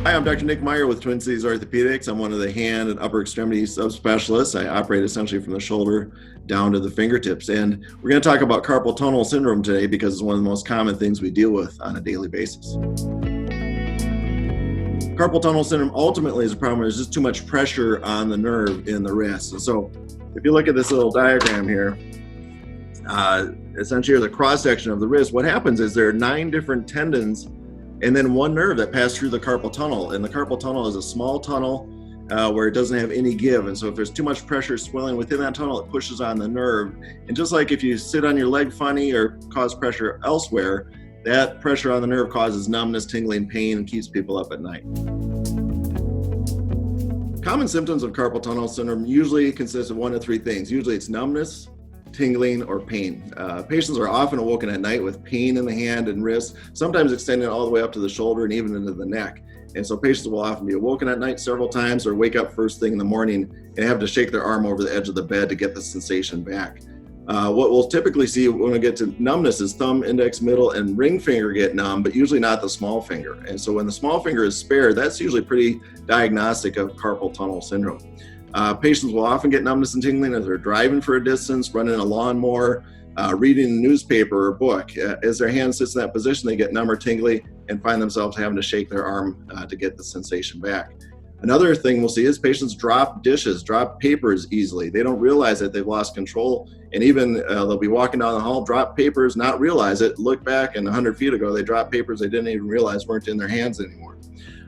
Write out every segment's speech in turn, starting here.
Hi, I'm Dr. Nick Meyer with Twin Cities Orthopedics. I'm one of the hand and upper extremity subspecialists. I operate essentially from the shoulder down to the fingertips. And we're going to talk about carpal tunnel syndrome today because it's one of the most common things we deal with on a daily basis. Carpal tunnel syndrome ultimately is a problem. There's just too much pressure on the nerve in the wrist. And so if you look at this little diagram here, essentially here's a cross section of the wrist. What happens is there are 9 different tendons and then one nerve that passed through the carpal tunnel. And the carpal tunnel is a small tunnel where it doesn't have any give. And so if there's too much pressure swelling within that tunnel, it pushes on the nerve. And just like if you sit on your leg funny or cause pressure elsewhere, that pressure on the nerve causes numbness, tingling, pain, and keeps people up at night. Common symptoms of carpal tunnel syndrome usually consist of 1 of 3 things. Usually it's numbness, tingling, or pain. Patients are often awoken at night with pain in the hand and wrist, sometimes extending all the way up to the shoulder and even into the neck. And so patients will often be awoken at night several times or wake up first thing in the morning and have to shake their arm over the edge of the bed to get the sensation back. What we'll typically see when we get to numbness is thumb, index, middle, and ring finger get numb, but usually not the small finger. And so when the small finger is spared, that's usually pretty diagnostic of carpal tunnel syndrome. Patients will often get numbness and tingling as they're driving for a distance, running a lawnmower, reading a newspaper or book. As their hand sits in that position, they get numb or tingly and find themselves having to shake their arm to get the sensation back. Another thing we'll see is patients drop dishes, drop papers easily. They don't realize that they've lost control. And even they'll be walking down the hall, drop papers, not realize it, look back, and 100 feet ago, they dropped papers they didn't even realize weren't in their hands anymore.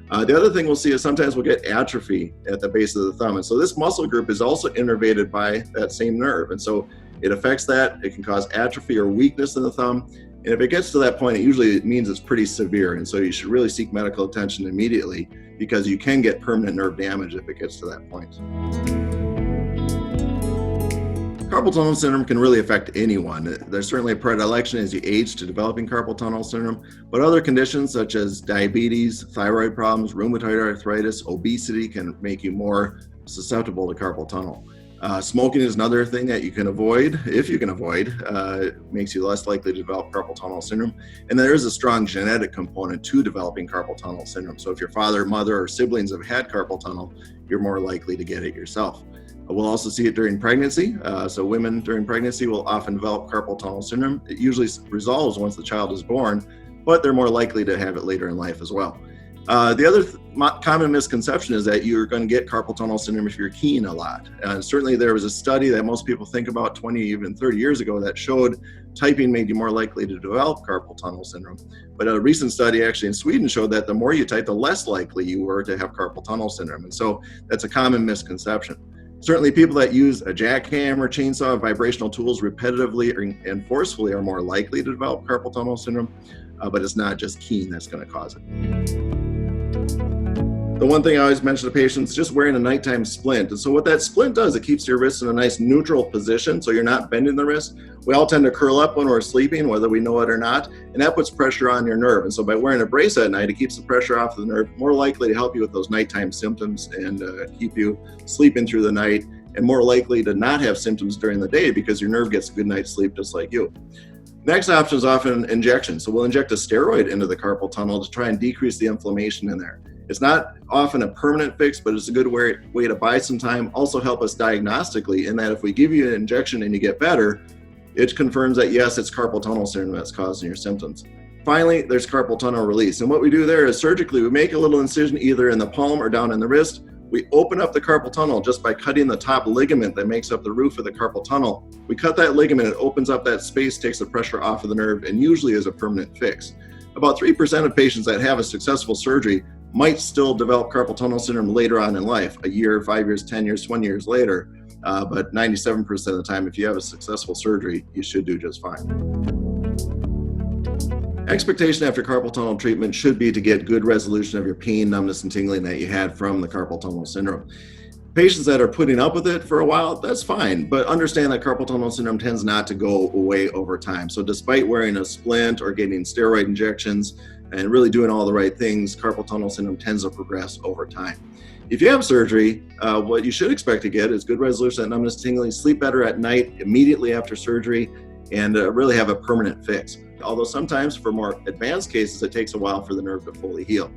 The other thing we'll see is sometimes we'll get atrophy at the base of the thumb. And so this muscle group is also innervated by that same nerve. And so it affects that. It can cause atrophy or weakness in the thumb. And if it gets to that point, it means it's pretty severe. And so you should really seek medical attention immediately because you can get permanent nerve damage if it gets to that point. Carpal tunnel syndrome can really affect anyone. There's certainly a predilection as you age to developing carpal tunnel syndrome, but other conditions such as diabetes, thyroid problems, rheumatoid arthritis, obesity can make you more susceptible to carpal tunnel. Smoking is another thing that you can avoid, if you can avoid, makes you less likely to develop carpal tunnel syndrome. And there is a strong genetic component to developing carpal tunnel syndrome. So if your father, mother, or siblings have had carpal tunnel, you're more likely to get it yourself. We'll also see it during pregnancy. So women during pregnancy will often develop carpal tunnel syndrome. It usually resolves once the child is born, but they're more likely to have it later in life as well. The other common misconception is that you're going to get carpal tunnel syndrome if you're keying a lot. Certainly there was a study that most people think about 20, even 30 years ago that showed typing made you more likely to develop carpal tunnel syndrome. But a recent study actually in Sweden showed that the more you type, the less likely you were to have carpal tunnel syndrome. And so that's a common misconception. Certainly people that use a jackhammer, chainsaw, vibrational tools repetitively and forcefully are more likely to develop carpal tunnel syndrome, but it's not just keying that's going to cause it. The one thing I always mention to patients is just wearing a nighttime splint. And so what that splint does, it keeps your wrist in a nice neutral position so you're not bending the wrist. We all tend to curl up when we're sleeping, whether we know it or not, and that puts pressure on your nerve. And so by wearing a brace at night, it keeps the pressure off the nerve, more likely to help you with those nighttime symptoms and keep you sleeping through the night, and more likely to not have symptoms during the day because your nerve gets a good night's sleep just like you. Next option is often injection. So we'll inject a steroid into the carpal tunnel to try and decrease the inflammation in there. It's not often a permanent fix, but it's a good way to buy some time. Also help us diagnostically in that if we give you an injection and you get better, it confirms that yes, it's carpal tunnel syndrome that's causing your symptoms. Finally, there's carpal tunnel release. And what we do there is surgically, we make a little incision either in the palm or down in the wrist. We open up the carpal tunnel just by cutting the top ligament that makes up the roof of the carpal tunnel. We cut that ligament, it opens up that space, takes the pressure off of the nerve, and usually is a permanent fix. About 3% of patients that have a successful surgery might still develop carpal tunnel syndrome later on in life, a year, 5 years, 10 years, 20 years later. But 97% of the time, if you have a successful surgery, you should do just fine. Expectation after carpal tunnel treatment should be to get good resolution of your pain, numbness, and tingling that you had from the carpal tunnel syndrome. Patients that are putting up with it for a while, that's fine, but understand that carpal tunnel syndrome tends not to go away over time. So despite wearing a splint or getting steroid injections and really doing all the right things, carpal tunnel syndrome tends to progress over time. If you have surgery, what you should expect to get is good resolution of numbness, tingling, sleep better at night immediately after surgery, and really have a permanent fix. Although sometimes for more advanced cases, it takes a while for the nerve to fully heal.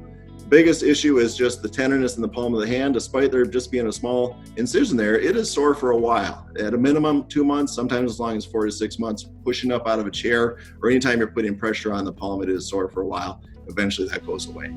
biggest issue is just the tenderness in the palm of the hand. Despite there just being a small incision there, it is sore for a while. At a minimum, 2 months, sometimes as long as 4 to 6 months. Pushing up out of a chair or anytime you're putting pressure on the palm, it is sore for a while. Eventually that goes away.